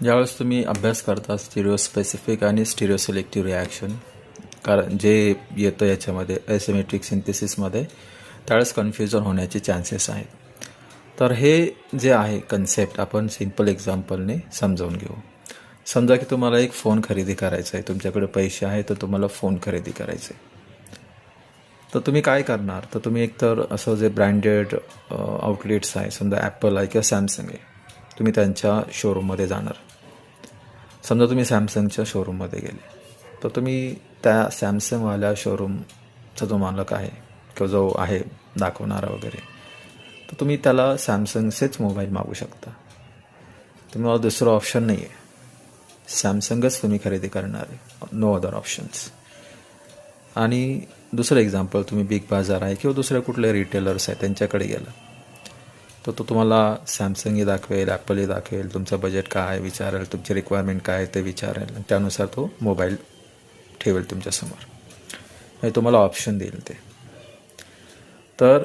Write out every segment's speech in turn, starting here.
ज्यावेळेस तुम्ही अभ्यास करता स्टिरिओ स्पेसिफिक आणि स्टिरिओ सिलेक्टिव्ह रिॲक्शन, कारण जे येतं याच्यामध्ये ॲसिमेट्रिक सिंथेसिसमध्ये, त्यावेळेस कन्फ्युजन होण्याचे चान्सेस आहेत. तर हे जे आहे कन्सेप्ट आपण सिम्पल एक्झाम्पलने समजावून घेऊ. समजा की तुम्हाला एक फोन खरेदी करायचा आहे, तुमच्याकडे पैसे आहे तर तुम्हाला फोन खरेदी करायचे. तर तुम्ही काय करणार, तर तुम्ही एकतर असं जे ब्रँडेड आउटलेट्स आहे, समजा ॲपल आहे किंवा सॅमसंग आहे, तुम्ही त्यांच्या शोरूममध्ये जाणार. समजा तुम्ही सॅमसंगच्या शोरूममध्ये गेले तर तुम्ही त्या सॅमसंगवाल्या शोरूमचा जो मालक आहे किंवा जो आहे दाखवणारा वगैरे, तर तुम्ही त्याला सॅमसंगचेच मोबाईल मागू शकता. तुम्हाला दुसरं ऑप्शन नाही आहे, सॅमसंगच तुम्ही खरेदी करणार आहे, नो अदर ऑप्शन्स. आणि दुसरं एक्झाम्पल, तुम्ही बिग बाजार आहे किंवा दुसऱ्या कुठले रिटेलर्स आहे त्यांच्याकडे गेला तर तो तुम्हाला सॅमसंगही दाखवेल, ॲपलही दाखवेल, तुमचं बजेट काय आहे विचारेल, तुमची रिक्वायरमेंट काय आहे ते विचारेल, आणि त्यानुसार तो मोबाईल ठेवेल तुमच्यासमोर, हे तुम्हाला ऑप्शन देईल ते. तर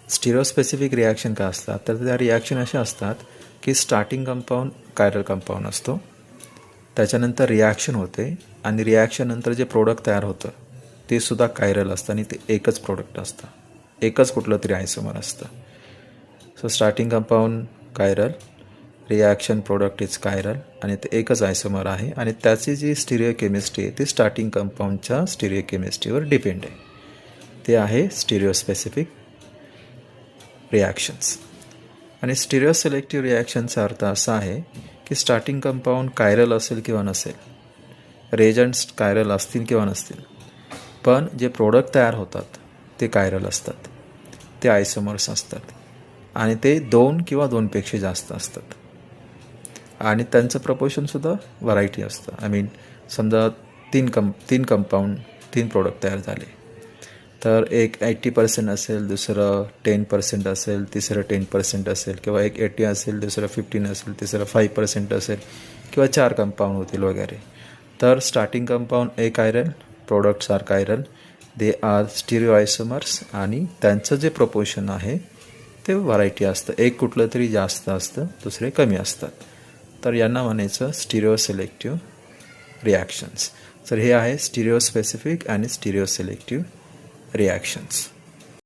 स्टिरिओ स्पेसिफिक रिॲक्शन काय असतात, तर त्या रिॲक्शन अशा असतात की स्टार्टिंग कंपाऊंड कायरल कंपाऊंड असतो, त्याच्यानंतर रिॲक्शन होते, आणि रिॲक्शन नंतर जे प्रोडक्ट तयार होतं ते सुद्धा कायरल असतं, आणि ते एकच प्रोडक्ट असतं, एकच कुठलं तरी आयसोमर असतं. So starting compound chiral, reaction product is chiral, आणि ते एकच आयसोमर आहे, आणि त्याची जी स्टिरिओ केमिस्ट्री आहे ती स्टार्टिंग कंपाऊंडच्या स्टिरिओ केमिस्ट्रीवर डिपेंड आहे. ते आहे स्टिरिओ स्पेसिफिक रिॲक्शन्स. आणि स्टिरिओ सिलेक्टिव्ह रिॲक्शनचा अर्थ असा आहे की स्टार्टिंग कंपाऊंड कायरल असेल किंवा नसेल, रेजंट्स कायरल असतील किंवा नसतील, पण जे प्रोडक्ट तयार होतात ते कायरल असतात, ते आयसोमर्स असतात, आणि ते 2 किंवा 2पेक्षा जास्त असतात, आणि त्यांचं प्रपोर्शनसुद्धा व्हरायटी असतं. आय मीन समजा तीन कंपाऊंड 3 प्रोडक्ट तयार झाले, तर एक 80% असेल, दुसरं 10% असेल, तिसरं 10% असेल, किंवा एक 80 असेल, दुसरं 15 असेल, तिसरं 5% असेल, किंवा 4 कंपाऊंड होतील वगैरे. तर starting compound A chiral, products are chiral, they are stereoisomers, आणि त्यांचं जे प्रपोर्शन आहे ते व्हरायटी असतं, एक कुठलं तरी जास्त असतं, दुसरे कमी असतात. तर यांना म्हणायचं स्टिरिओ सिलेक्टिव्ह रिॲक्शन्स. तर हे आहे स्टिरिओ स्पेसिफिक आणि स्टिरिओ सिलेक्टिव्ह रिॲक्शन्स.